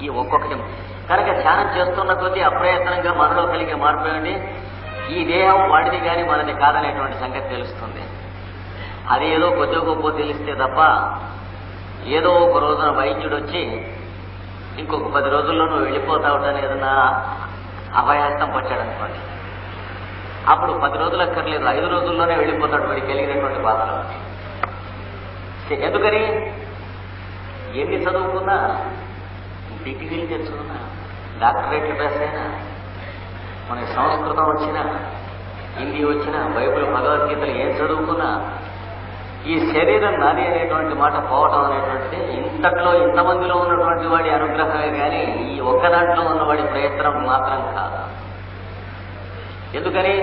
ఈ ఒక్కొక్కటి కనుక ధ్యానం చేస్తున్న కొద్దీ అప్రయత్నంగా మనలో కలిగే మార్పు ఏమిటి? ఈ దేహం వాడిది కానీ మనది కాదనేటువంటి సంగతి తెలుస్తుంది. అది ఏదో కొద్ది గొప్ప తెలిస్తే తప్ప ఏదో ఒక రోజున వైద్యుడు వచ్చి ఇంకొక 10 రోజుల్లో నువ్వు వెళ్ళిపోతావుటని ఏదన్నా అభయహస్తం పట్టాడనుకోండి, అప్పుడు 10 రోజులు అక్కర్లేదు, 5 రోజుల్లోనే వెళ్ళిపోతాడు వాడికి కలిగినటువంటి బాధలు. ఎందుకని? ఎన్ని చదువుకున్నా, డిగ్రీలు తెచ్చుకున్నా, డాక్టరేట్లు పాస్ అయినా, మనకి సంస్కృతం వచ్చినా, హిందీ వచ్చినా, బైబిల్ భగవద్గీతలు ఏం చదువుకున్నా, ఈ శరీరం నాది అనేటువంటి మాట పోవటం అనేటువంటిది ఇంతట్లో ఇంతమందిలో ఉన్నటువంటి వాడి అనుగ్రహమే కానీ ఈ ఒక్క దాంట్లో ఉన్నవాడి ప్రయత్నం మాత్రం కాదు. ఎందుకని?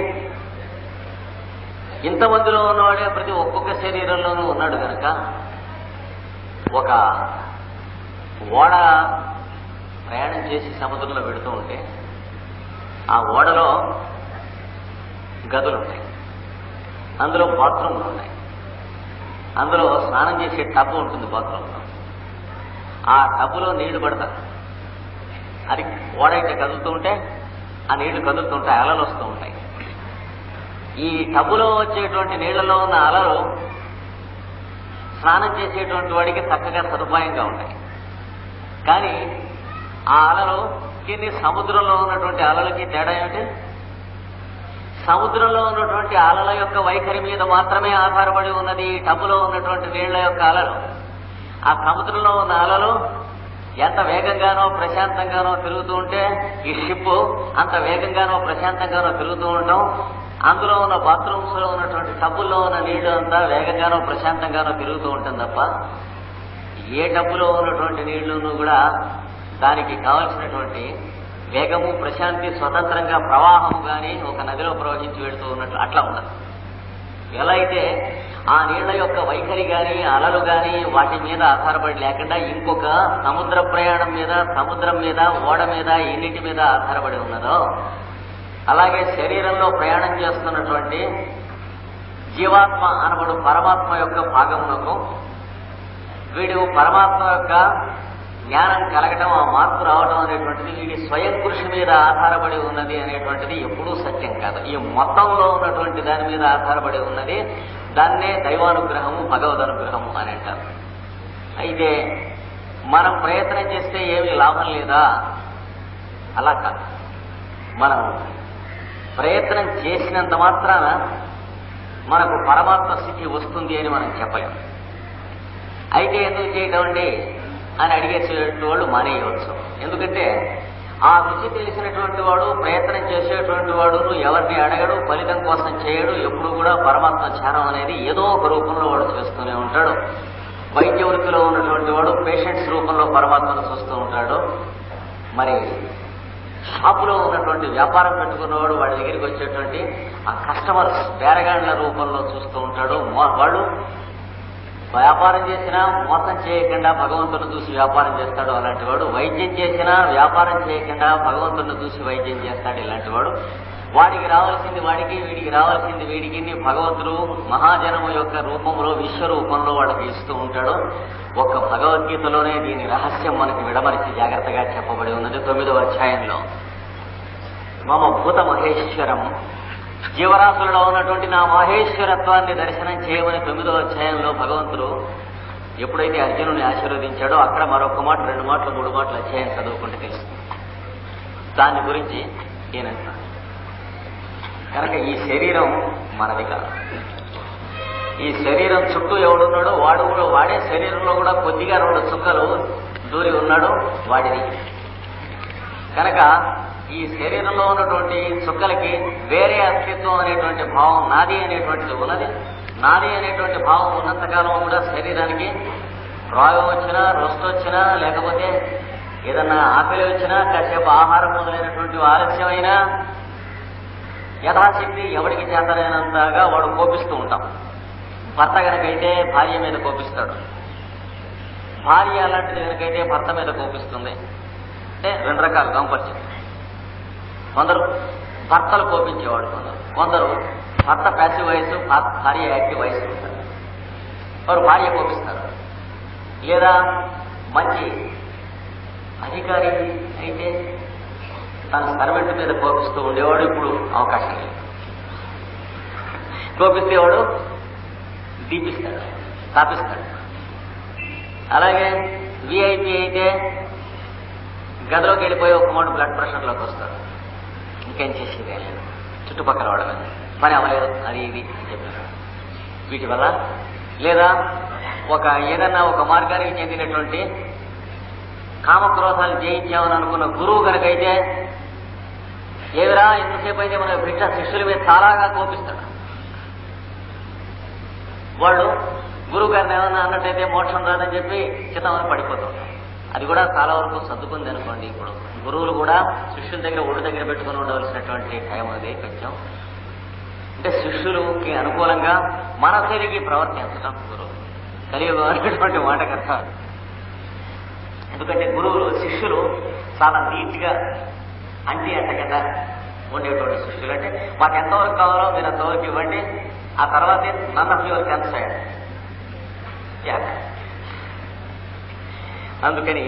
ఇంతమందిలో ఉన్నవాడే ప్రతి ఒక్కొక్క శరీరంలోనూ ఉన్నాడు కనుక ఒక ఓడ ప్రయాణం చేసి సముద్రంలో పెడుతూ ఉంటే ఆ ఓడలో గదులు ఉంటాయి, అందులో బాత్రూమ్లు ఉన్నాయి, అందులో స్నానం చేసే టబ్బు ఉంటుంది బాత్రూంలో. ఆ టబ్బులో నీళ్లు పడతారు. అది ఓడైతే కదులుతూ ఉంటే ఆ నీళ్లు కదులుతుంటాయి, అలలు వస్తూ ఉంటాయి. ఈ టబ్బులో వచ్చేటువంటి నీళ్లలో ఉన్న అలలు స్నానం చేసేటువంటి వాడికి చక్కగా సదుపాయంగా ఉంటాయి. కానీ ఆ అలలుకి సముద్రంలో ఉన్నటువంటి అలలకి తేడా ఏమిటి? సముద్రంలో ఉన్నటువంటి అలల యొక్క వైఖరి మీద మాత్రమే ఆధారపడి ఉన్నది ఈ టబ్బులో ఉన్నటువంటి నీళ్ల యొక్క అలలు. ఆ సముద్రంలో ఉన్న అలలు ఎంత వేగంగానో ప్రశాంతంగానో తిరుగుతూ ఉంటే ఈ షిప్ అంత వేగంగానో ప్రశాంతంగానో తిరుగుతూ ఉంటాం. అందులో ఉన్న బాత్రూమ్స్ లో ఉన్నటువంటి టబ్బుల్లో ఉన్న నీళ్లు అంతా వేగంగానో ప్రశాంతంగానో తిరుగుతూ ఉంటుంది తప్ప ఏ టబ్బులో ఉన్నటువంటి నీళ్లను కూడా దానికి కావలసినటువంటి వేగము, ప్రశాంతి, స్వతంత్రంగా ప్రవాహము కానీ ఒక నదిలో ప్రవహించి వెళుతూ ఉన్నట్లు అట్లా ఉండదు. ఎలా అయితే ఆ నీళ్ల యొక్క వైఖరి కానీ అలలు కానీ వాటి మీద ఆధారపడి లేకుండా ఇంకొక సముద్ర ప్రయాణం మీద, సముద్రం మీద, ఓడ మీద, ఎన్నిటి మీద ఆధారపడి ఉన్నదో అలాగే శరీరంలో ప్రయాణం చేస్తున్నటువంటి జీవాత్మ అనబడు పరమాత్మ యొక్క భాగమునకు వీడు పరమాత్మ యొక్క జ్ఞానం కలగటం, ఆ మార్పు రావడం అనేటువంటిది వీడి స్వయం కృషి మీద ఆధారపడి ఉన్నది అనేటువంటిది ఎప్పుడూ సత్యం కాదు. ఈ మొత్తంలో ఉన్నటువంటి దాని మీద ఆధారపడి ఉన్నది. దాన్నే దైవానుగ్రహము, భగవదనుగ్రహము అని అంటారు. అయితే మనం ప్రయత్నం చేస్తే ఏమీ లాభం లేదా? అలా కాదు. మనం ప్రయత్నం చేసినంత మాత్రాన మనకు పరమాత్మ స్థితి వస్తుంది అని మనం చెప్పలేము. అయితే ఎందుకు చేయటం అండి అని అడిగేసేటువంటి వాళ్ళు మానేయవచ్చు. ఎందుకంటే ఆ రుచి తెలిసినటువంటి వాడు, ప్రయత్నం చేసేటువంటి వాడు ఎవరిని అడగడు, ఫలితం కోసం చేయడు. ఎప్పుడు కూడా పరమాత్మ ధ్యానం అనేది ఏదో ఒక రూపంలో వాడు చేస్తూనే ఉంటాడు. వైద్య వృత్తిలో ఉన్నటువంటి వాడు పేషెంట్స్ రూపంలో పరమాత్మను చూస్తూ ఉంటాడు. మరి షాపులో ఉన్నటువంటి వ్యాపారం పెట్టుకున్నవాడు వాడి దగ్గరికి వచ్చేటువంటి ఆ కస్టమర్స్ బేరగాండ్ల రూపంలో చూస్తూ ఉంటాడు. వాళ్ళు వ్యాపారం చేసినా మోసం చేయకుండా భగవంతుని చూసి వ్యాపారం చేస్తాడు అలాంటి వాడు. వైద్యం చేసినా వ్యాపారం చేయకుండా భగవంతుని చూసి వైద్యం చేస్తాడు ఇలాంటి వాడు. వాడికి రావాల్సింది వాడికి, వీడికి రావాల్సింది వీడికి భగవంతుడు మహాజనము యొక్క రూపంలో, విశ్వరూపంలో వాడికి ఇస్తూ ఉంటాడు. ఒక్క భగవద్గీతలోనే దీని రహస్యం మనకి విడమరిచి జాగ్రత్తగా చెప్పబడి ఉన్నది. 9వ అధ్యాయంలో మమ భూత మహేశ్వరం, జీవరాశులలో ఉన్నటువంటి నా మహేశ్వరత్వాన్ని దర్శనం చేయమని 9వ అధ్యాయంలో భగవంతుడు ఎప్పుడైతే అర్జునుని ఆశీర్వదించాడో అక్కడ మరొక మాట, 2 మాటలు, 3 మాటలు అధ్యాయం చదువుకుంటే తెలుస్తుంది. దాని గురించి ఏనంటున్నాడు కనుక ఈ శరీరం మనది కాదు. ఈ శరీరం చుట్టూ ఎవడున్నాడో వాడే శరీరంలో కూడా కొద్దిగా 2 చుక్కలు దూరి ఉన్నాడు వాడిది. కనుక ఈ శరీరంలో ఉన్నటువంటి చుక్కలకి వేరే అస్తిత్వం అనేటువంటి భావం, నాది అనేటువంటిది ఉన్నది. నాది అనేటువంటి భావం ఉన్నంతకాలం కూడా శరీరానికి రోగం వచ్చినా, రోస్ట్ వచ్చినా, లేకపోతే ఏదన్నా ఆకలి వచ్చినా, కాసేపు ఆహారం మొదలైనటువంటి ఆలస్యమైనా యథాశక్తి ఎవడికి చేతనైనంతగా వాడు కోపిస్తూ ఉంటాం. భర్త కనుకైతే భార్య మీద కోపిస్తాడు, భార్య అలాంటిది కనుకైతే భర్త మీద కోపిస్తుంది. అంటే 2 రకాలు గంపరిచింది. కొందరు భర్తలు కోపించేవాడు, కొందరు భర్త ప్యాసివ్ వయసు, భార్య యాక్టివ్ వయసు ఉంటారు. వారు భార్య కోపిస్తారు. లేదా మంచి అధికారి అయితే తన సర్వెంట్ మీద కోపిస్తూ ఉండేవాడు, ఇప్పుడు అవకాశం లేదు. కోపిస్తే వాడు దీపిస్తాడు, తాపిస్తాడు. అలాగే విఐపి అయితే గదిలోకి వెళ్ళిపోయి ఒక మాట బ్లడ్ ప్రెషర్లోకి వస్తాడు, ఇంకేం చేసేది లేదు, చుట్టుపక్కల వాడు పని అవ్వలేదు, అది ఇది చెప్పారు. వీటి వల్ల లేదా ఏదన్నా ఒక మార్గానికి చెందినటువంటి కామక్రోధాలు జయించామని అనుకున్న గురువు కనుకైతే ఏవిరా ఎంతసేపు అయితే మన శిష్యుల మీద చాలాగా కోపిస్తాడు. వాళ్ళు గురువు గారిని ఏమన్నా అన్నట్టయితే మోక్షం రాదని చెప్పి చిత్తమని పడిపోతుంటాం. అది కూడా చాలా వరకు సర్దుకుంది అనుకోండి. ఇప్పుడు గురువులు కూడా శిష్యుల దగ్గర ఒళ్ళు దగ్గర పెట్టుకుని ఉండవలసినటువంటి టైం అది కొంచెం. అంటే శిష్యులకి అనుకూలంగా మన తిరిగి ప్రవర్తించడం గురువు కలియుగం అనేటువంటి మాట కదా. ఎందుకంటే గురువులు శిష్యులు చాలా నీట్గా అంటగట ఉండేటువంటి శిష్యులు. అంటే మాకు ఎంతవరకు కావాలో మీరు అంతవరకు ఇవ్వండి, ఆ తర్వాతే నన్ ఆఫ్ యువర్ కన్సర్న్. అందుకని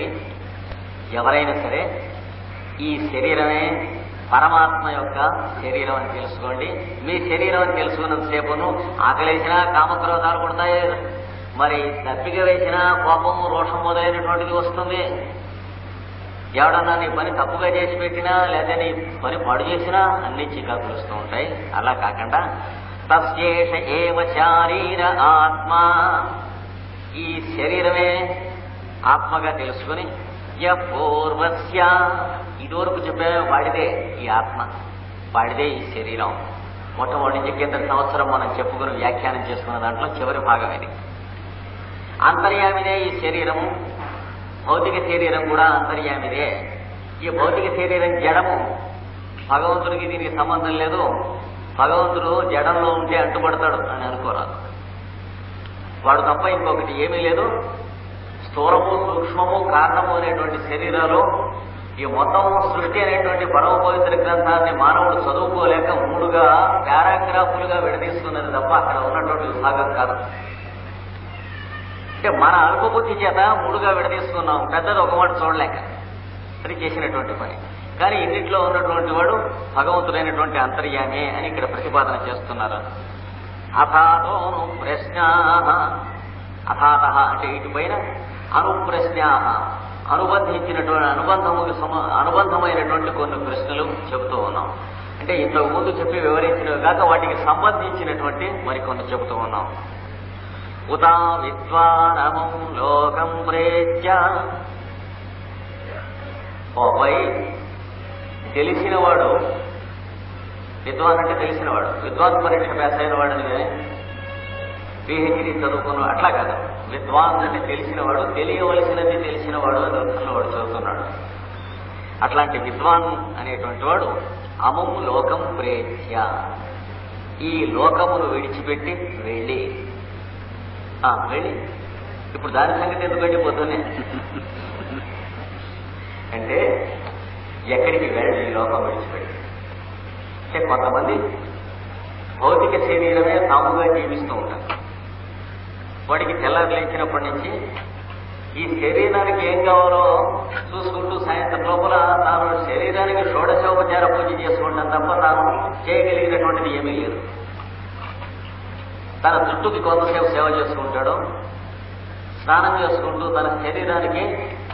ఎవరైనా సరే ఈ శరీరమే పరమాత్మ యొక్క శరీరం అని తెలుసుకోండి. మీ శరీరం అని తెలుసుకున్నంతసేపును ఆకలేసినా కామక్రోధాలు పుడతాయి, మరి దప్పిక వేసినా కోపము రోషం మొదలైనటువంటిది వస్తుంది. ఎవడన్నా నీ పని తప్పుగా చేసి పెట్టినా లేదా నీ పని పాడు చేసినా అన్ని చికాకులు వస్తూ ఉంటాయి. అలా కాకుండా తస్యేష ఏవ శారీర ఆత్మ, ఈ శరీరమే ఆత్మగా తెలుసుకుని పూర్వస్య, ఇదివరకు చెప్పే వాడిదే ఈ ఆత్మ, వాడిదే ఈ శరీరం. మొట్టమొదటి నుంచి కిందటి సంవత్సరం మనం చెప్పుకుని వ్యాఖ్యానం చేసుకున్న దాంట్లో చివరి భాగం ఇది. అంతర్యామిదే ఈ శరీరము, భౌతిక శరీరం కూడా అంతర్యామిదే. ఈ భౌతిక శరీరం జడము, భగవంతుడికి దీనికి సంబంధం లేదు. భగవంతుడు జడంలో ఉంటే అంటుపడతాడు అని అనుకోరాదు. వాడు తప్ప ఇంకొకటి ఏమీ లేదు. స్థూలము సూక్ష్మము కారణము అనేటువంటి శరీరాలు, ఈ మొత్తం సృష్టి అనేటువంటి పరమ పవిత్ర గ్రంథాన్ని మానవుడు చదువుకోలేక మూడుగా పారాగ్రాఫులుగా విడదీసుకున్నది తప్ప అక్కడ ఉన్నటువంటి విభాగం కాదు. అంటే మన అల్పబుద్ధి చేత మూడుగా విడదీసుకున్నాం, పెద్దది ఒక మాట చూడలేక అది చేసినటువంటి పని. కానీ ఇన్నింటిలో ఉన్నటువంటి వాడు భగవంతుడైనటువంటి అంతర్యామే అని ఇక్కడ ప్రతిపాదన చేస్తున్నారు. అథాతోను ప్రశ్నా, అథాత అంటే ఇటుపైన అనుప్రశ్నా, అనుబంధించినటువంటి అనుబంధమైనటువంటి కొన్ని ప్రశ్నలు చెబుతూ ఉన్నాం. అంటే ఇంతకు ముందు చెప్పి వివరించినవి కాక వాటికి సంబంధించినటువంటి మరికొన్ని చెబుతూ ఉన్నాం. ఉతా విద్వానమం లోకం ప్రేత్య, ఓపై తెలిసినవాడు, విద్వాన్ అంటే తెలిసినవాడు, విద్వాన్ పరీక్ష పాస్ అయిన వాడని కానీ పిహెచ్డి చదువుకున్నాడు అట్లా కాదు. విద్వాన్ అంటే తెలిసినవాడు, తెలియవలసినది తెలిసినవాడు అని అర్థంలో వాడు చదువుతున్నాడు. అట్లాంటి విద్వాన్ అనేటువంటి వాడు అమం లోకం ప్రేత్య, ఈ లోకమును విడిచిపెట్టి వెళ్ళి ఇప్పుడు దాని సంగతి ఎందుకంటే పొద్దున్నే అంటే ఎక్కడికి వెళ్ళి ఈ లోకం విడిచిపెట్టి. అంటే కొంతమంది భౌతిక శరీరమే తాముగా జీవిస్తూ ఉంటారు. వాడికి తెల్లారి లేచినప్పటి నుంచి ఈ శరీరానికి ఏం కావాలో చూసుకుంటూ సాయంత్రం లోపల తాను శరీరానికి షోడశోపచార పూజ చేసుకుంటాం తప్ప తాను చేయగలిగినటువంటిది ఏమీ లేదు. తన జుట్టుకి కొంతసేపు సేవ చేసుకుంటాడు, స్నానం చేసుకుంటూ తన శరీరానికి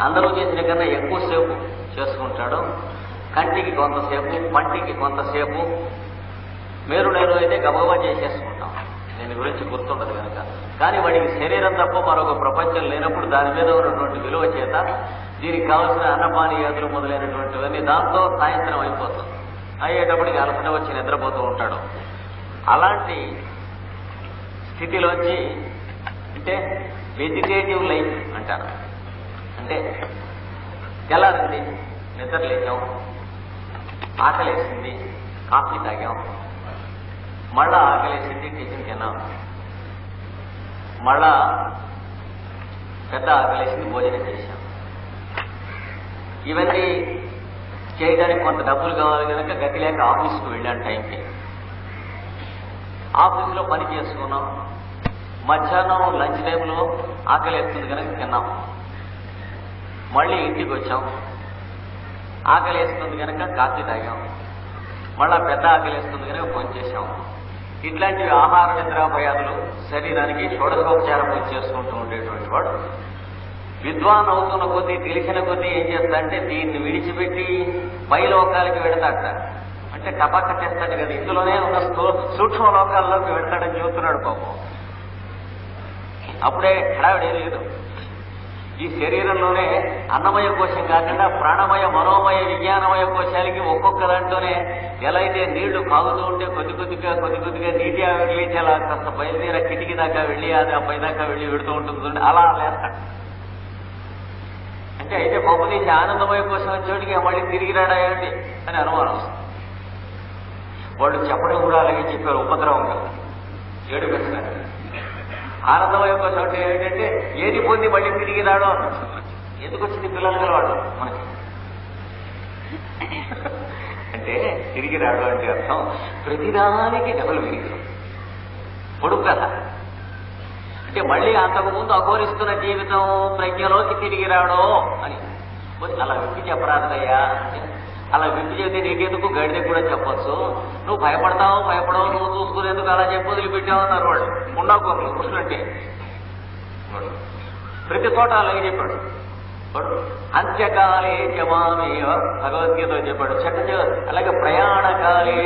అందరూ చేసిన కన్నా ఎక్కువసేపు చేసుకుంటాడు. కంటికి కొంతసేపు, పంటికి కొంతసేపు, మేరుడైన అయితే గబగబా చేసేసుకుంటాం, దీని గురించి గుర్తుండదు కనుక. కానీ వాడికి శరీరం తప్ప మరొక ప్రపంచం లేనప్పుడు దాని మీద ఉన్నటువంటి విలువ చేత దీనికి కావలసిన అన్నపానీయాదులు మొదలైనటువంటివన్నీ దాంతో సాయంత్రం అయిపోతుంది. అయ్యేటప్పటికి అలసట వచ్చి నిద్రపోతూ ఉంటాడు. అలాంటి స్థితిలోంచి అంటే వెజిటేటివ్ లైఫ్ అంటారు. అంటే తెల్లారింది, నిద్ర లేచాం, ఆకలేసింది, కాఫీ తాగాం, మళ్ళా ఆకలేసింది, టిఫిన్ తిన్నాం, మళ్ళా పెద్ద ఆకలేసింది, భోజనం చేశాం. ఇవన్నీ చేయడానికి కొంత డబ్బులు కావాలి కనుక గతి లేక ఆఫీస్కి వెళ్ళాను టైంకి. ఆఫీసులో పని చేసుకున్నాం, మధ్యాహ్నం లంచ్ టైంలో ఆకలి వేస్తుంది కనుక తిన్నాం, మళ్ళీ ఇంటికి వచ్చాం, ఆకలేస్తుంది కనుక కాఫీ తాగాం, మళ్ళా పెద్ద ఆకలేస్తుంది కనుక భోంచేసాం. ఇట్లాంటివి ఆహార నిద్రాభయాదులు శరీరానికి షోడశోపచారం చేసుకుంటూ ఉండేటువంటి వాడు విద్వాన్ అవుతున్న కొద్దీ, తెలిసిన కొద్దీ ఏం చేస్తాడంటే దీన్ని విడిచిపెట్టి పై లోకాలకి వెడతాడట. అంటే టపాక చేస్తాడు కదా, ఇందులోనే ఉన్న సూక్ష్మ లోకాల్లోకి వెడతాడని చెబుతున్నాడు పాపం. అప్పుడే హడావిడే లేదు. ఈ శరీరంలోనే అన్నమయ కోశం కాకుండా ప్రాణమయ, మనోమయ, విజ్ఞానమయ కోశాలకి ఒక్కొక్క దాంట్లోనే ఎలా అయితే నీళ్లు కాగుతూ ఉంటే కొద్ది కొద్దిగా నీటి ఆవిరి లేచి అలా కాస్త బయలుదేర కిటికీ దాకా వెళ్ళి అది ఆ పై దాకా వెళ్ళి పెడుతూ ఉంటుంది, అలా లేస్తాడు. అంటే అయితే పప్పు తీసి ఆనందమయ కోసం వచ్చేటికి మళ్ళీ తిరిగి రాడాయండి అని అనుమానం. వాళ్ళు చెప్పడం కూడా అలాగే చెప్పారు, ఉపద్రవంగా ఏడు ప్రశ్న. ఆనందమయ కోసం అంటే ఏంటంటే ఏది పొంది మళ్ళీ తిరిగి రావడం అన్నట్టు. ఎందుకు వచ్చింది పిల్లలు గలవాడు మనకి అంటే తిరిగి రావడం అంటే అర్థం ప్రతిదానికి డబుల్ విరిగి పొడుగు కదా. అంటే మళ్ళీ అంతకుముందు అఘోరిస్తున్న జీవితం ప్రజ్ఞలోకి తిరిగి రావడం అని అలా విప్పి చెప్పరాదయ్యా. అలా విప్పి చెబితే నీకెందుకు గడిదే కూడా చెప్పొచ్చు, నువ్వు భయపడవు నువ్వు చూసుకునేందుకు అలా చెప్పి వదిలిపెట్టావు అన్నారు వాళ్ళు. ఉండాకోరు కృష్ణుడంటే ప్రతి చోట అలాగే చెప్పాడు వాడు. అంత్యకాలే జమామేవ భగవద్గీత చెప్పాడు. అలాగే ప్రయాణకాలే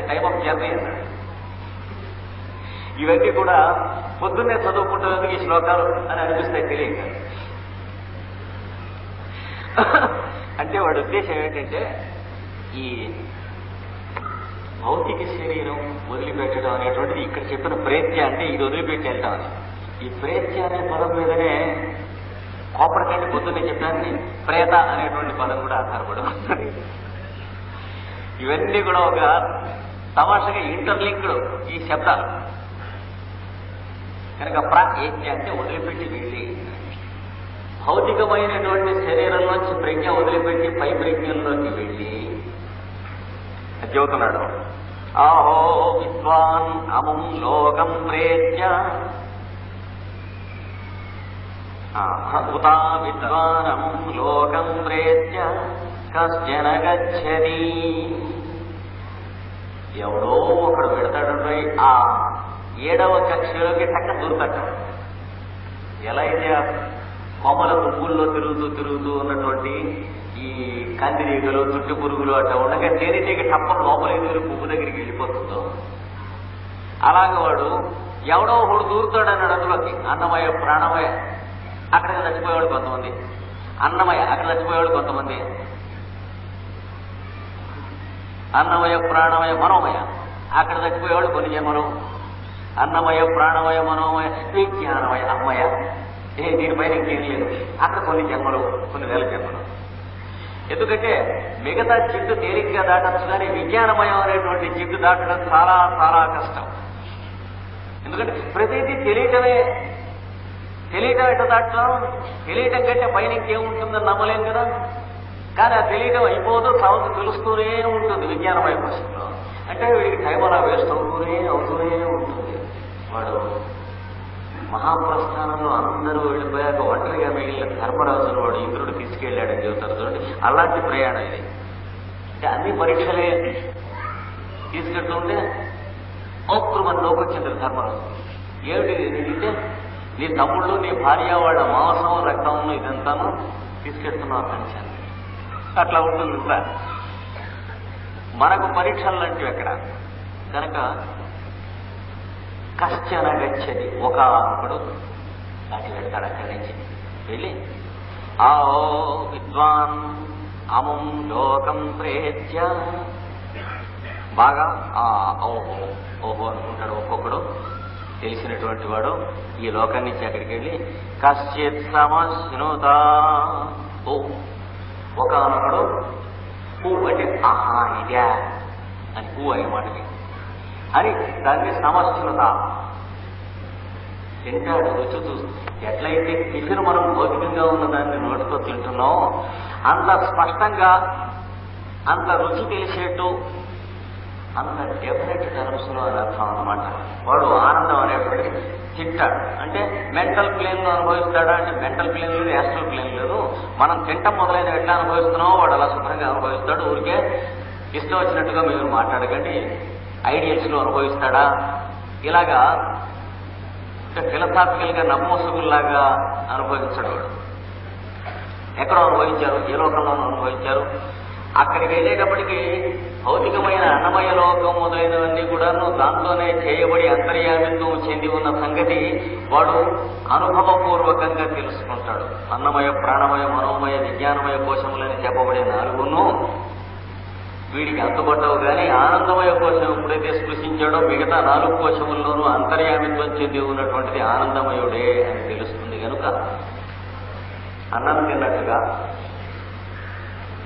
టైమ్ ఆఫ్ జర్నీ అన్నాడు. ఇవన్నీ కూడా పొద్దున్నే చదువుకుంటున్నందుకు ఈ శ్లోకాలు అని అనిపిస్తాయి తెలియక. అంటే వాడి ఉద్దేశం ఏంటంటే ఈ భౌతిక శరీరం వదిలిపెట్టడం అనేటువంటిది ఇక్కడ చెప్పిన ప్రేత్య అంటే ఇది వదిలిపెట్టి వెళ్తాం అని. ఈ ప్రేత్య అనే పదం మీదనే కోపడకండి పొద్దున్నే చెప్పాను, ప్రేత అనేటువంటి పదం కూడా ఆధారపడి ఉంటుంది. ఇవన్నీ కూడా ఒక తమాషగా ఇంటర్లింక్డ్ ఈ శబ్దాలు కనుక ఏత్య అంటే వదిలిపెట్టి వెళ్ళి భౌతికమైనటువంటి శరీరంలోంచి ప్రజ్ఞ వదిలిపెట్టి పై ప్రజ్ఞల్లోకి వెళ్ళి చెబుతున్నాడు. ఆహో విద్వాన్ అముం లోకం ప్రేత్య ఉతా విద్వానముం లోకం ప్రేత్య కశ్చన గచ్చతి. ఎవడో ఒకడు పెడతాడు ఆ 7వ కక్షలోకి టక్క దూరుతాడు. ఎలా అయితే కొమ్మల పువ్వుల్లో తిరుగుతూ ఉన్నటువంటి ఈ కందిరీగలు, చుట్టు పురుగులు అట్లా ఉండగా తేనెటీగ టప్పని లోపలికి దూరి పువ్వు దగ్గరికి వెళ్ళిపోతుందో అలాగే వాడు ఎవడో ఒకడు దూరుతాడు అన్నాడు అందులోకి. అన్నమయ, ప్రాణమయ అక్కడికి చచ్చిపోయేవాడు కొంతమంది, అన్నమయ అక్కడ చచ్చిపోయేవాడు కొంతమంది, అన్నమయ, ప్రాణమయ, మనోమయ అక్కడ చచ్చిపోయేవాడు కొన్ని జన్మలు, అన్నమయ, ప్రాణమయ, మనోమయ, విజ్ఞానమయ, అమ్మయ దీనిపైన ఇంకేం లేదు అక్కడ కొన్ని జన్మలు, కొన్ని వేల జన్మలు. ఎందుకంటే మిగతా జిడ్డు తేలిగ్గా దాటచ్చు, కానీ విజ్ఞానమయం అనేటువంటి జిడ్డు దాటడం చాలా చాలా కష్టం. ఎందుకంటే ప్రతిదీ తెలియటం ఎట్లా దాటం, తెలియటం కంటే పైన ఇంకేముంటుందని నమ్మలేం కదా. కానీ ఆ తెలియటం అయిపోతూ తర్వాత తెలుస్తూనే ఉంటుంది విజ్ఞానమయ కోశంలో. అంటే వీడికి టైం అలా వేస్ట్ అవుతూనే ఉంటుంది. వాడు మహాప్రస్థానంలో అందరూ వెళ్ళిపోయాక ఒంటరిగా మిగిలిన ధర్మరాజును వాడు ఇంద్రుడు తీసుకెళ్లాడని చెబుతారు చూడండి. అలాంటి ప్రయాణం ఇది. అంటే అన్ని పరీక్షలే తీసుకెళ్తుంటే అప్పుడు మన లోకొచ్చింది ధర్మరాజు. ఏమిటి అంటే నీ తమ్ముళ్ళు, నీ భార్య, వాళ్ళ మాంసం, రక్తం ఇదంతాను తీసుకెళ్తున్నావు అనిపించాను. అట్లా ఉంటుంది కూడా మనకు పరీక్షలు లాంటివి ఎక్కడ కనుక. కశ్చన గచ్చతి ఒకడు దాటి వెళ్తాడు. అక్కడి నుంచి వెళ్ళి ఆహో విద్వాన్ అముం లోకం ప్రేత్య బాగా ఓహో అనుకుంటాడు ఒక్కొక్కడు. తెలిసినటువంటి వాడు ఈ లోకం నుంచి అక్కడికి వెళ్ళి కశ్చిత్ సమశ్నుత ఒకనొకడు అంటే ఆహా ఇదా అని అనే మాటకి అని దాన్ని సమశ్నుత తింటాడు. రుచి చూసి ఎట్లయితే టిఫిన్ మనం భౌతికంగా ఉన్నదాన్ని నోటితో తింటున్నాం అంత స్పష్టంగా అంత రుచి తెలిసేట్టు అంత డెఫినెట్ టర్మ్స్ లో అని అర్థం అనమాట. వాడు ఆనందం అనేప్పటికీ తింటాడు అంటే మెంటల్ ప్లేన్ లో అనుభవిస్తాడా అంటే మెంటల్ ప్లేన్ లేదు, యాస్ట్రల్ ప్లేన్ లేదు. మనం తింటం మొదలైన ఎట్లా అనుభవిస్తున్నామో వాడు అలా శుభ్రంగా అనుభవిస్తాడు. ఊరికే ఇష్టం వచ్చినట్టుగా మీరు మాట్లాడకండి. ఐడియల్స్ లో అనుభవిస్తాడా ఇలాగా ఫిలసాఫికల్ గా నమ్మోసుగుల్లాగా అనుభవించడు వాడు. ఎక్కడో అనుభవించారు, ఏ లోకంలోనూ అనుభవించారు. అక్కడికి వెళ్ళేటప్పటికీ భౌతికమైన అన్నమయ లోకం మొదలైనవన్నీ కూడాను దాంతోనే చేయబడి అంతర్యామిత్వం చెంది ఉన్న సంగతి వాడు అనుభవపూర్వకంగా తెలుసుకుంటాడు. అన్నమయ, ప్రాణమయ, మనోమయ, విజ్ఞానమయ కోశములని చెప్పబడే నాలుగును వీడికి అందుబట్టవు. కానీ ఆనందమయ కోశం ఎప్పుడైతే స్పృశించాడో మిగతా 4 కోశముల్లోనూ అంతర్యామిత్వం చెంది ఉన్నటువంటిది ఆనందమయుడే అని తెలుస్తుంది. కనుక అన్నం తిన్నట్టుగా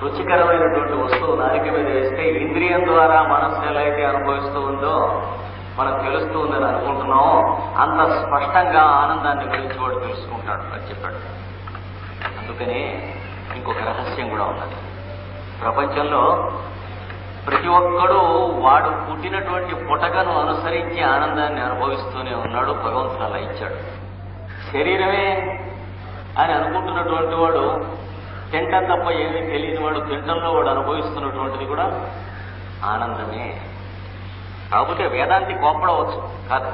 రుచికరమైనటువంటి వస్తువు నాలుక మీద వేస్తే ఇంద్రియం ద్వారా మనస్సు ఎలా అయితే అనుభవిస్తూ ఉందో మనకు తెలుస్తూ ఉందని అనుకుంటున్నామో అంత స్పష్టంగా ఆనందాన్ని గురించి వాడు తెలుసుకుంటాడు అని చెప్పాడు. అందుకనే ఇంకొక రహస్యం కూడా ఉన్నది. ప్రపంచంలో ప్రతి ఒక్కడూ వాడు పుట్టినటువంటి పుటకను అనుసరించి ఆనందాన్ని అనుభవిస్తూనే ఉన్నాడు. భగవంతుడు అలా ఇచ్చాడు. శరీరమే అని అనుకుంటున్నటువంటి వాడు తింటం తప్ప ఏమీ తెలియని వాడు తింటంలో వాడు అనుభవిస్తున్నటువంటిది కూడా ఆనందమే. కాకపోతే వేదాంతి కోప్పడవచ్చు కాదు.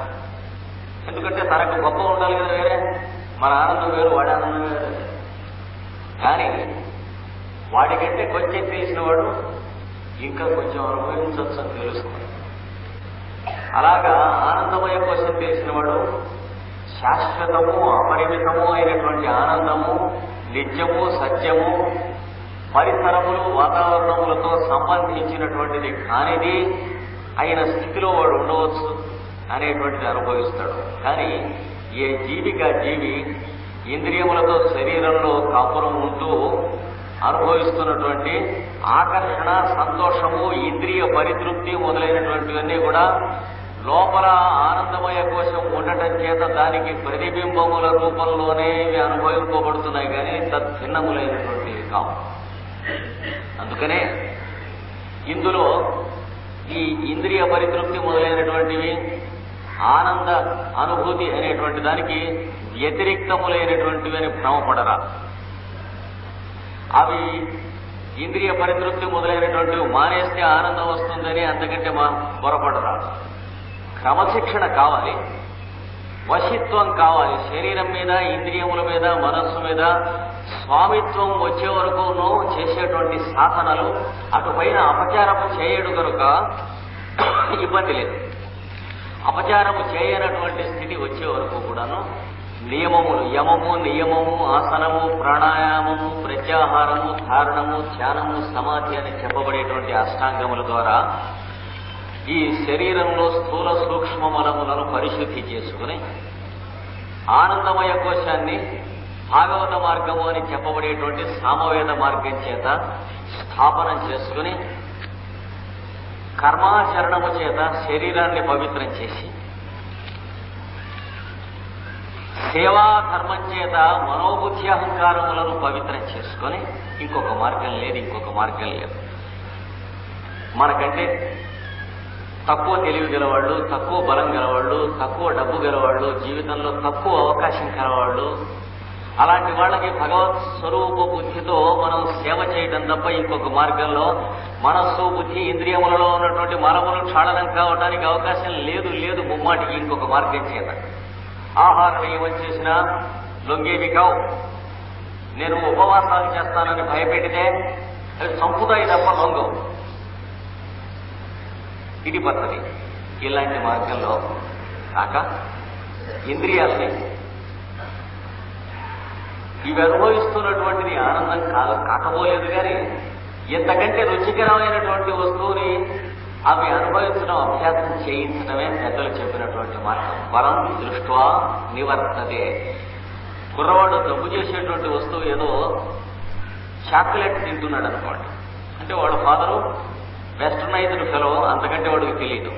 ఎందుకంటే తనకు గొప్ప ఉండాలి కదా, వేరే మన ఆనందం వేరు, వాడి ఆనందం వేరు. కానీ వాడికంటే కొంచెం తెలిసిన వాడు ఇంకా కొంచెం అనుభవించవచ్చు అని తెలుస్తుంది. అలాగా ఆనందమయ కోసం తెలిసిన వాడు శాశ్వతము అపరిమితము అయినటువంటి ఆనందము, నిత్యము, సత్యము, పరిసరములు, వాతావరణములతో సంబంధించినటువంటిది కానిది అయిన స్థితిలో వాడు ఉండవచ్చు అనేటువంటిది అనుభవిస్తాడు. కానీ ఏ జీవిగా జీవి ఇంద్రియములతో శరీరంలో కాపురం ఉంటూ అనుభవిస్తున్నటువంటి ఆకర్షణ, సంతోషము, ఇంద్రియ పరితృప్తి మొదలైనటువంటివన్నీ కూడా లోపల ఆనందమయ కోశం ఉండటం చేత దానికి ప్రతిబింబముల రూపంలోనే ఇవి అనుభవింపబడుతున్నాయి కానీ తద్భిన్నములైనటువంటివి కావు. అందుకనే ఇందులో ఈ ఇంద్రియ పరితృప్తి మొదలైనటువంటివి ఆనంద అనుభూతి అనేటువంటి దానికి వ్యతిరిక్తములైనటువంటివి అని భ్రమపడరా. అవి ఇంద్రియ పరితృప్తి మొదలైనటువంటివి మానేస్తే ఆనందం వస్తుందని అంతకంటే పొరపడరా. క్రమశిక్షణ కావాలి, వశిత్వం కావాలి. శరీరం మీద, ఇంద్రియముల మీద, మనస్సు మీద స్వామిత్వం వచ్చే వరకు చేసేటువంటి సాధనలు అటుపైన అపచారము చేయడు కనుక ఇబ్బంది లేదు. అపచారము చేయనటువంటి స్థితి వచ్చే వరకు కూడాను నియమములు, యమము, నియమము, ఆసనము, ప్రాణాయామము, ప్రత్యాహారము, ధారణము, ధ్యానము, సమాధి అని చెప్పబడేటువంటి అష్టాంగముల ద్వారా ఈ శరీరంలో స్థూల సూక్ష్మమలములను పరిశుద్ధి చేసుకుని ఆనందమయ కోశాన్ని భాగవత మార్గము అని చెప్పబడేటువంటి సామవేద మార్గం చేత స్థాపనం చేసుకుని కర్మాచరణము చేత శరీరాన్ని పవిత్రం చేసి సేవాధర్మం చేత మనోబుద్ధి అహంకారములను పవిత్రం చేసుకొని ఇంకొక మార్గం లేదు, ఇంకొక మార్గం లేదు. మనకంటే తక్కువ తెలివి గలవాళ్ళు, తక్కువ బలం గలవాళ్ళు, తక్కువ డబ్బు గలవాళ్ళు, జీవితంలో తక్కువ అవకాశం కలవాళ్ళు, అలాంటి వాళ్ళకి భగవత్ స్వరూప బుద్ధితో మనం సేవ చేయడం తప్ప ఇంకొక మార్గంలో మనస్సు, బుద్ధి, ఇంద్రియములలో ఉన్నటువంటి మలములు క్షాళనం కావడానికి అవకాశం లేదు. ముమ్మాటికి ఇంకొక మార్గం చేత ఆహార నియమం చేసినా లొంగేవి కావు. నేను ఉపవాసాలు చేస్తానని భయపెడితే అవి సంపుతాయి తప్ప లొంగవు. ఇది పద్ధతి. ఇలాంటి మార్గంలో కాక ఇంద్రియాల్ని ఇవి అనుభవిస్తున్నటువంటిది ఆనందం కాకపోలేదు. కానీ ఎంతకంటే రుచికరమైనటువంటి వస్తువుని అవి అనుభవించడం, అభ్యాసం చేయించడమే పెద్దలు చెప్పినటువంటి మార్గం. వరం దృష్ట్వా నివర్తతే. కుర్రవాడు జబ్బు చేసేటువంటి వస్తువు ఏదో చాక్లెట్ తింటున్నాడు అనుకోండి, అంటే వాడు ఫాదరు వెస్టర్నైజ్డ్ ఫెలో, అంతకంటే వాడికి తెలియదు.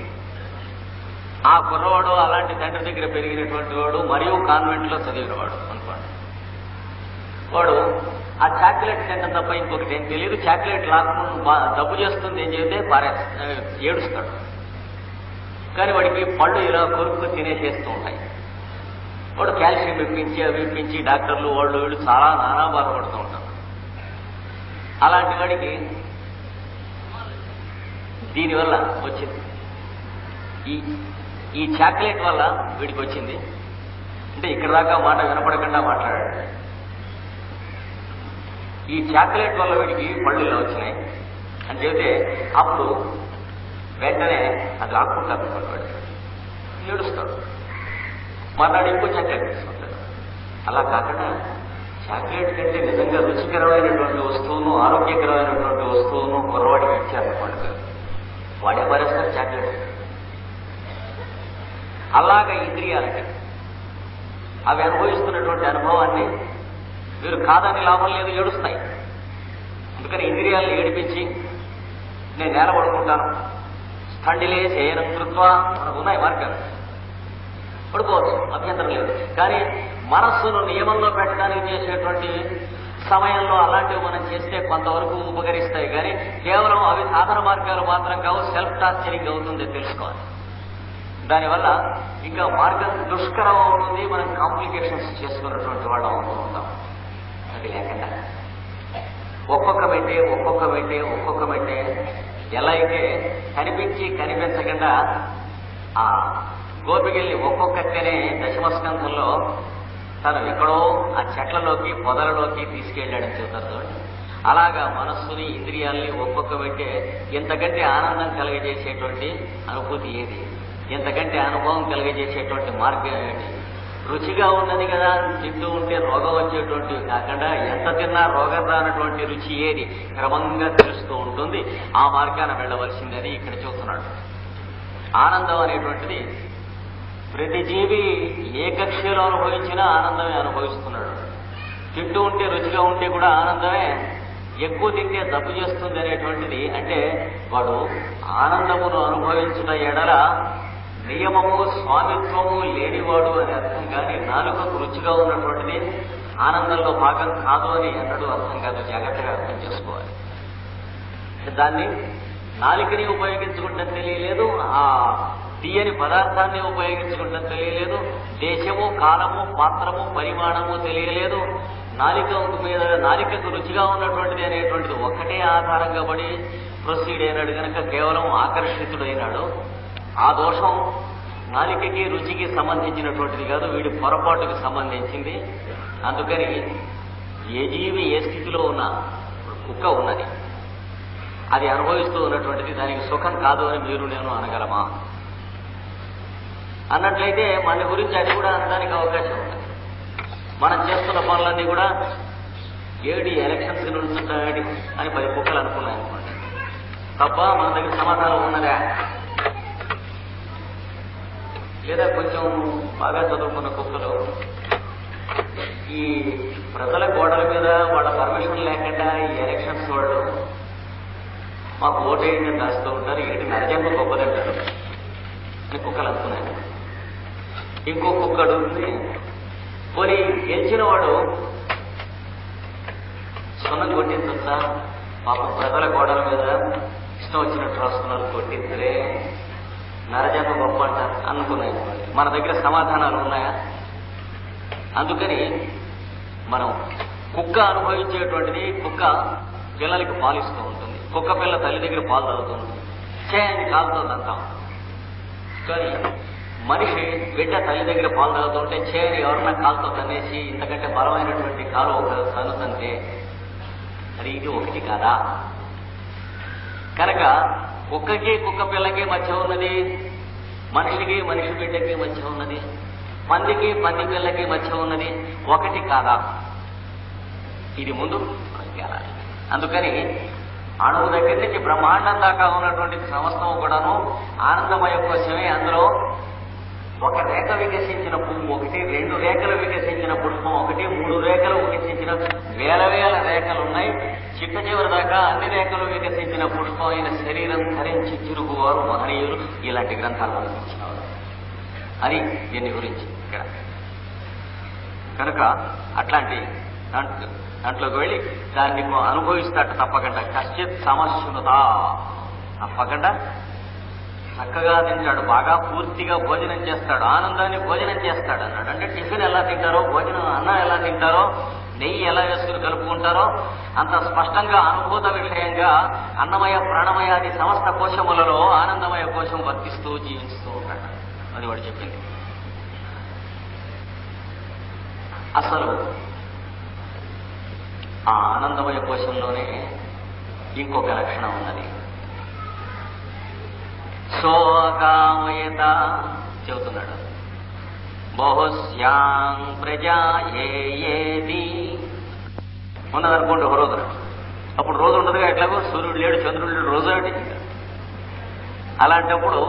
ఆ కుర్రవాడు అలాంటి తండ్రి దగ్గర పెరిగినటువంటి వాడు మరియు కాన్వెంట్ లో చదివినవాడు అనుకోండి. వాడు ఆ చాక్లెట్ తింటం తప్ప ఇంకొకటి ఏం తెలియదు. చాక్లెట్ లాక్కుని జబ్బు చేస్తుంది ఏం చెబితే ఏడుస్తాడు. కానీ వాడికి పళ్ళు ఇలా కొరుకు తినేసేస్తూ ఉంటాయి. వాడు కాల్షియం ఇప్పించి అవి ఇప్పించి డాక్టర్లు వాళ్ళు వీళ్ళు చాలా నానా బాధపడుతూ ఉంటారు. అలాంటి వాడికి దీనివల్ల వచ్చింది, ఈ చాక్లెట్ వల్ల వీడికి వచ్చింది. అంటే ఇక్కడ దాకా మాట వినపడకుండా మాట్లాడాడు. ఈ చాక్లెట్ వల్ల వీడికి పళ్ళు ఇలా వచ్చినాయి అని చెబితే అప్పుడు వెంటనే అది లాక్కుంటారు, వాడు ఏడుస్తాడు. మర్నాడు ఇంకో చాక్లెట్ తీసుకుంటాడు. అలా కాకుండా చాక్లెట్ కంటే నిజంగా రుచికరమైనటువంటి వస్తువును, ఆరోగ్యకరమైనటువంటి వస్తువును కుర్రవాడికి ఇచ్చారు పండుగ, వాడే పరిస్థితి చాక్లెట్. అలాగా ఇంద్రియాలకి అవి అనుభవిస్తున్నటువంటి అనుభవాన్ని మీరు కాదని లాభం లేదు, ఏడుస్తాయి. అందుకని ఇంద్రియాలను ఏడిపించి నేను నేల పడుకుంటాను, స్థండిలే శయనం కృత్వా, మనకు ఉన్నాయి మార్గాలు, పడుకోవచ్చు, అభ్యంతరం లేదు. కానీ మనస్సును నియమంలో పెట్టడానికి చేసేటువంటి సమయంలో అలాంటివి మనం చేస్తే కొంతవరకు ఉపకరిస్తాయి. కానీ కేవలం అవి సాధన మార్గాలు మాత్రం కావు, సెల్ఫ్ టార్చరింగ్ అవుతుంది తెలుసుకోవాలి. దానివల్ల ఇంకా మార్గం దుష్కరం అవుతుంది, మనం కాంప్లికేషన్స్ చేసుకున్నటువంటి వాళ్ళం అవుతూ ఉంటాం. అది లేకుండా ఒక్కొక్క మెట్టే ఎలా అయితే కనిపించి కనిపించకుండా ఆ గోపికల్ని ఒక్కొక్కటినే దశమస్కంధంలో తను ఎక్కడో ఆ చెట్లలోకి పొదలలోకి తీసుకెళ్లాడని చెబుతారు చూడండి. అలాగా మనస్సుని ఇంద్రియాల్ని ఒక్కొక్క మెట్టే ఎంతకంటే ఆనందం కలిగజేసేటువంటి అనుభూతి ఏది, ఎంతకంటే అనుభవం కలిగజేసేటువంటి మార్గం ఏమిటి? రుచిగా ఉన్నది కదా తింటూ ఉంటే రోగం వచ్చేటువంటివి కాకుండా ఎంత తిన్నా రోగం రానటువంటి రుచి ఏది క్రమంగా తెలుస్తూ ఉంటుంది. ఆ మార్గాన వెళ్ళవలసిందని ఇక్కడ చూస్తున్నాడు. ఆనందం అనేటువంటిది ప్రతి జీవి ఏ కక్షలో అనుభవించినా ఆనందమే అనుభవిస్తున్నాడు. తింటూ ఉంటే రుచిగా ఉంటే కూడా ఆనందమే, ఎక్కువ తింటే జబ్బు చేస్తుంది అనేటువంటిది. అంటే వాడు ఆనందమును అనుభవించిన ఎడల నియమము స్వామిత్వము లేనివాడు అని అర్థం. కానీ నాలుకకు రుచిగా ఉన్నటువంటిది ఆనందంలో భాగం కాదు అని అన్నడు అర్థం కాదు. జాగ్రత్తగా అర్థం చేసుకోవాలి. దాన్ని నాలికని ఉపయోగించుకుంటాం తెలియలేదు, ఆ తీయని పదార్థాన్ని ఉపయోగించుకుంటాం తెలియలేదు, దేశము కాలము పాత్రము పరిమాణము తెలియలేదు. నాలికకు రుచిగా ఉన్నటువంటిది అనేటువంటిది ఒక్కటే ఆధారంగా పడి ప్రొసీడ్ అయినాడు కనుక కేవలం ఆకర్షితుడైనాడు. ఆ దోషం నాలికకి రుచికి సంబంధించినటువంటిది కాదు, వీడి పొరపాటుకి సంబంధించింది. అందుకని ఏ జీవి ఏ స్థితిలో ఉన్నా, కుక్క ఉన్నది, అది అనుభవిస్తూ ఉన్నటువంటిది, దానికి సుఖం కాదు అని మీరు నేను అనగలమా? అన్నట్లయితే మన గురించి అది కూడా అనడానికి అవకాశం ఉంది. మనం చేస్తున్న పనులన్నీ కూడా ఏడి ఎలక్షన్స్ నుంచుంటాడి అని 10 కుక్కలు అనుకున్నాయి అనుకోండి, తప్ప మన దగ్గర సమాధానం ఉన్నదా? లేదా కొంచెం బాగా చదువుకున్న కుక్కలు ఈ ప్రజల గోడల మీద వాళ్ళ పర్మిషన్ లేకుండా ఈ ఎలక్షన్స్ వాళ్ళు మాకు ఓటేయండి రాస్తూ ఉంటారు, ఏంటి నరజన్మ గొప్పదంటారు అని కుక్కలు అనుకున్నాయి. ఇంకో కుక్కడు పోనీ గెలిచిన వాడు సున్నం కొట్టించా, పాపం ప్రజల గోడల మీద ఇష్టం వచ్చినట్టు రాస్తున్నారు, కొట్టించలే నరజన్మ గొప్ప అంటారు అనుకున్నాయి. మన దగ్గర సమాధానాలు ఉన్నాయా? అందుకని మనం కుక్క అనుభవించేటువంటిది, కుక్క పిల్లలకి పాలిస్తూ ఉంటుంది, కుక్క పిల్ల తల్లి దగ్గర పాలు తాగుతుంది, చేయని కాలుతుంది అంటాం. కానీ మనిషి బిడ్డ తల్లి దగ్గర పాలు తాగుతుంటే చేయని ఎవరన్నా కాలుతో తన్నేసి ఇంతకంటే బలమైనటువంటి కాలు ఒక తన్నుతంటే మరి ఇది ఒకటి కాదా? కనుక కుక్కకి కుక్క పిల్లకి మధ్య ఉన్నది, మనిషికి మనిషి బిడ్డకి మధ్య ఉన్నది, పందికి పంది పిల్లకి మధ్య ఉన్నది ఒకటి కాదా? ఇది ముందు తేలాలి. అందుకని అణువు దగ్గర నుంచి బ్రహ్మాండం దాకా ఉన్నటువంటి సమస్తం కూడాను ఆనందమయ కోసమే. అందులో ఒక రేఖ వికసించిన పువ్వు ఒకటి, 2 రేఖలు వికసించిన పుష్పం ఒకటి, 3 రేఖలు వికసించిన వేల రేఖలు ఉన్నాయి. చిట్ట చివరి దాకా అన్ని రేఖలు వికసించిన పుష్పం అయిన శరీరం ధరించి తిరుగువారు మహనీయులు ఇలాంటి గ్రంథాలు రచించినవారు. అది దీని గురించి ఇక్కడ. కనుక అట్లాంటి దాంట్లోకి వెళ్ళి దాన్ని అనుభవిస్తాట తప్పకుండా. కశ్చిత్ సమస్యునత తప్పకుండా చక్కగా తింటాడు, బాగా పూర్తిగా భోజనం చేస్తాడు, ఆనందాన్ని భోజనం చేస్తాడు అన్నాడు. అంటే టిఫిన్ ఎలా తింటారో, భోజనం అన్నం ఎలా తింటారో, నెయ్యి ఎలా వేసుకుని కలుపుకుంటారో అంత స్పష్టంగా అనుభూత విషయంగా అన్నమయ ప్రాణమయాది సమస్త కోశములలో ఆనందమయ కోశం వర్తిస్తూ జీవిస్తూ ఉంటాడు. అది వాడు చెప్పింది. అసలు ఆ ఆనందమయ కోశంలోనే ఇంకొక లక్షణం ఉన్నది. సోకామయత చెబుతున్నాడు. బహుశ్యాం ప్రజాయేది ఉన్నదనుకోండి ఒక రోజున. అప్పుడు రోజు ఉండదుగా, ఎట్లాగో సూర్యుడు లేడు, చంద్రుడు లేడు, రోజు ఏమిటి? అలాంటప్పుడు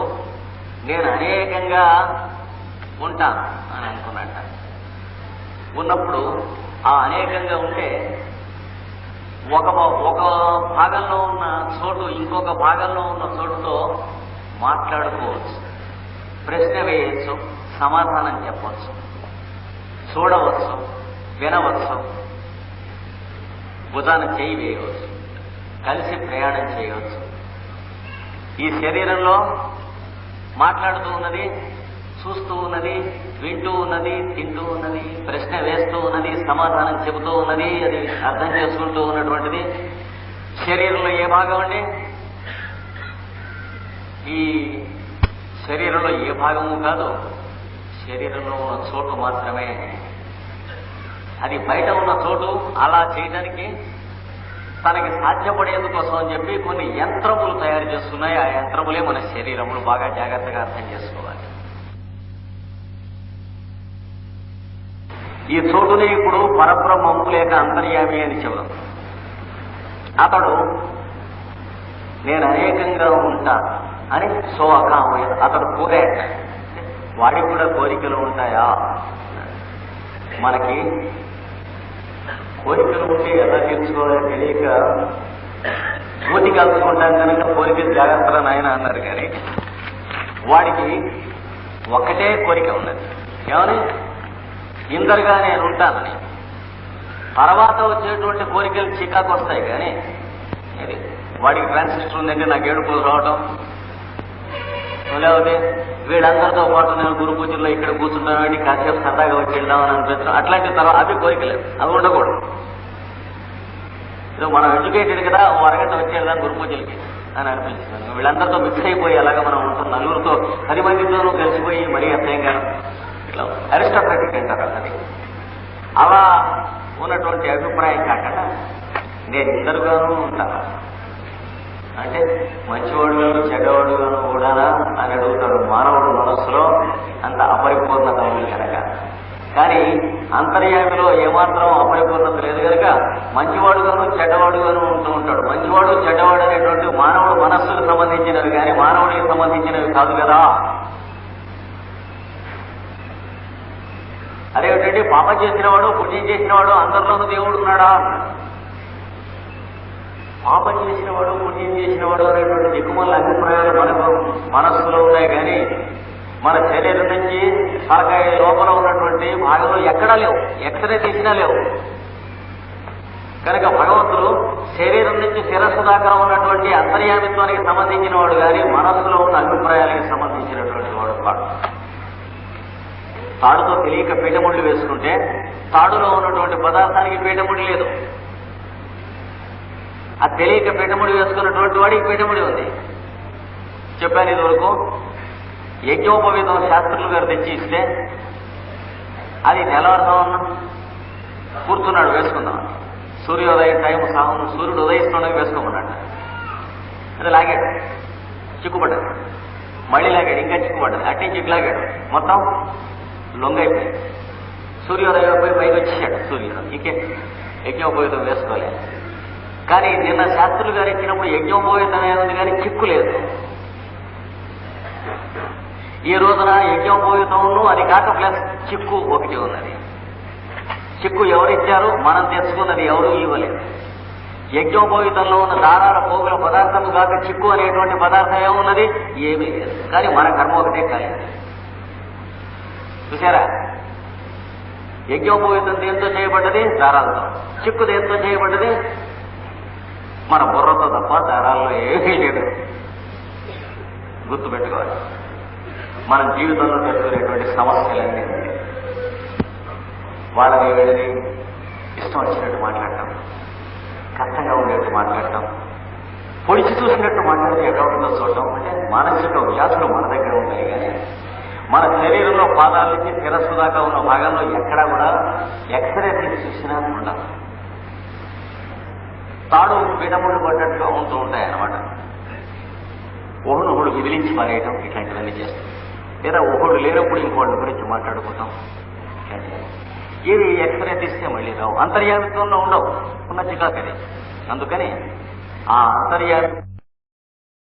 నేను అనేకంగా ఉంటాను అని అనుకున్నట్ట. ఉన్నప్పుడు ఆ అనేకంగా ఉంటే ఒక భాగంలో ఉన్న చోటు ఇంకొక భాగంలో ఉన్న చోటుతో మాట్లాడుకోవచ్చు, ప్రశ్న వేయచ్చు, సమాధానం చెప్పవచ్చు, చూడవచ్చు, వినవచ్చు, భుజాన చేయి వేయవచ్చు, కలిసి ప్రయాణం చేయవచ్చు. ఈ శరీరంలో మాట్లాడుతూ ఉన్నది, చూస్తూ ఉన్నది, వింటూ ఉన్నది, తింటూ ఉన్నది, ప్రశ్న వేస్తూ ఉన్నది, సమాధానం చెబుతూ ఉన్నది, అది అర్థం చేసుకుంటూ ఉన్నటువంటిది శరీరంలో ఏ భాగం అండి? ఈ శరీరంలో ఏ భాగము కాదు, శరీరంలో ఉన్న చోటు మాత్రమే. అది బయట ఉన్న చోటు అలా చేయడానికి తనకి సాధ్యపడేందుకోసం అని చెప్పి కొన్ని యంత్రములు తయారు చేస్తున్నాయి. ఆ యంత్రములే మన శరీరములు. బాగా జాగ్రత్తగా అర్థం చేసుకోవాలి. ఈ చోటుని ఇప్పుడు పరబ్రహ్మము లేక అంతర్యామి అని చెబుదాం. అతడు నేను అనేకంగా ఉంటా అని అకామయ అతడు కోరాట. వాడికి కూడా కోరికలు ఉంటాయా? మనకి కోరికలు ఉంటే ఎలా తీర్చుకోవాలో తెలియక మూతి కలుసుకుంటాం కనుక కోరికలు జాగ్రత్తగా నాయన అన్నారు. కానీ వాడికి ఒక్కటే కోరిక ఉన్నది, ఏమని? ఇందరుగా నేను ఉంటానని. తర్వాత వచ్చేటువంటి కోరికలు చికాకు వస్తాయి. కానీ వాడికి ట్రాన్సిస్టర్ ఉందంటే నాకు ఏడుపు రావటం, లేకపోతే వీళ్ళందరితో పాటు నేను గురు పూజల్లో ఇక్కడ కూర్చుంటాను, కాసేపు సరదాగా వచ్చి వెళ్దామని అనిపించడం, అట్లాంటి తర్వాత అవి కోరికలేదు. అవి ఉండకూడదు. మనం ఎడ్యుకేటెడ్ కదా, అరగంట వచ్చి వెళ్దాం గురు పూజలకి అని అనిపిస్తున్నాను. వీళ్ళందరితో మిక్స్ అయిపోయి అలాగా మనం ఉంటాం, నలుగురితో 10 మందితోనూ కలిసిపోయి మరీ అసహ్యంగా ఇట్లా అరిస్టోక్రటిక్ అంటారు. అది అలా ఉన్నటువంటి అభిప్రాయం కాకుండా నేను ఇందరుగానూ ఉంటాను అంటే మంచివాడుగాను చెడ్డవాడుగాను కూడానా అని అడుగుతాడు మానవుడు మనస్సులో. అంత అపరిపూర్ణత ఉంది కనుక. కానీ అంతర్యామిలో ఏమాత్రం అపరిపూర్ణత లేదు కనుక మంచివాడుగాను చెడ్డవాడుగాను ఉంటూ ఉంటాడు. మంచివాడు చెడ్డవాడు అనేటువంటి మానవుడు మనస్సుకు సంబంధించినవి కానీ మానవుడికి సంబంధించినవి కాదు కదా. అదేమిటంటే పాపం చేసినవాడు పుణ్యం చేసినవాడు అందరిలోనూ దేవుడు ఉన్నాడా? పాపం చేసినవాడు పుణ్యం చేసినవాడు అనేటువంటి దిక్కుమల్ల అభిప్రాయాలు మనకు మనస్సులో ఉన్నాయి. కానీ మన శరీరం నుంచి తలకాయ లోపల ఉన్నటువంటి భాగంలో ఎక్కడా లేవు, ఎక్స్రే తీసినా లేవు. కనుక భగవంతుడు శరీరం నుంచి శిరస్సు దాకా ఉన్నటువంటి అంతర్యామిత్వానికి సంబంధించిన వాడు కానీ మనస్సులో ఉన్న అభిప్రాయాలకు సంబంధించినటువంటి వాడు కాదు. తాడుతో తెలియక పీటముళ్ళు వేసుకుంటే తాడులో ఉన్నటువంటి పదార్థానికి పీటముడి లేదు. ఆ తెలియక పీటముడి వేసుకున్నటువంటి వాడికి పీటముడి ఉంది. చెప్పాను ఇదివరకు. యజ్ఞోపవీతం శాస్త్రులు గారు తెచ్చి ఇస్తే అది తెల్లవారుతామన్నా కూర్చున్నాడు, వేసుకుందాం. సూర్యోదయం టైం సాహం సూర్యుడు ఉదయిస్తుండగా వేసుకోమన్నాడు. అది లాగాడు, చిక్కుపడ్డాడు, మళ్ళీ లాగాడు, ఇంకా చిక్కుపడ్డాడు, అట్టి చిక్కులాగాడు, మొత్తం లొంగైపోయింది. సూర్యోదయం పోయి పైకి వచ్చేసాడు సూర్యుడు. ఇంకే యజ్ఞోపవీతం వేసుకోలేదు. కానీ నిన్న శాస్త్రులు గారు ఇచ్చినప్పుడు యజ్ఞోపవీతం ఏముంది కానీ చిక్కు లేదు. ఈ రోజున యజ్ఞోపవీతంలో అది కాక ప్లస్ చిక్కు ఒకటి ఉన్నది. చిక్కు ఎవరిచ్చారు? మనం తెచ్చుకున్నది, ఎవరు ఇవ్వలేదు. యజ్ఞోపవీతంలో ఉన్న దారాల పోగుల పదార్థం కాక చిక్కు అనేటువంటి పదార్థం ఏమున్నది? ఏమీ లేదు. కానీ మన కర్మ ఒకటే కాలేదు. చూసారా? యజ్ఞోపవీతం దేంతో చేయబడ్డది? దారాలతో. చిక్కు దేంతో చేయబడ్డది? మన బుర్రతో తప్ప దారాల్లో ఏమీ లేదు. గుర్తుపెట్టుకోవాలి. మన జీవితంలో ఎదుర్కొనేటువంటి సమస్యలన్నీ వాళ్ళని వీళ్ళని ఇష్టం వచ్చినట్టు మాట్లాడటం, కష్టంగా ఉండేట్టు మాట్లాడటం, పొడిచి చూసినట్టు మాట్లాడితే ఎక్కడ ఉంటుందో చూడటం. అంటే మానసిక వ్యాధులు మన దగ్గర ఉంటాయి, కానీ మన శరీరంలో పాదాల నుంచి శిరస్సు దాకా ఉన్న భాగంలో ఎక్కడా కూడా ఎక్స్రే తీసి చూసినా ఉండదు. తాడు విడముడు పడ్డట్టుగా ఉంటూ ఉంటాయి అన్నమాట. ఒకడు విదిలించి పారేయటం ఇట్లాంటివన్నీ చేస్తాం. లేదా ఒకడు లేనప్పుడు ఇంకోటి గురించి మాట్లాడుకుంటాం. ఇట్లాంటివి ఇవి ఎక్స్రే తీస్తే మళ్ళీ రావు, అంతర్యామిత్వంలో ఉండవు, ఉన్న చికాకది. అందుకని ఆ అంతర్యామి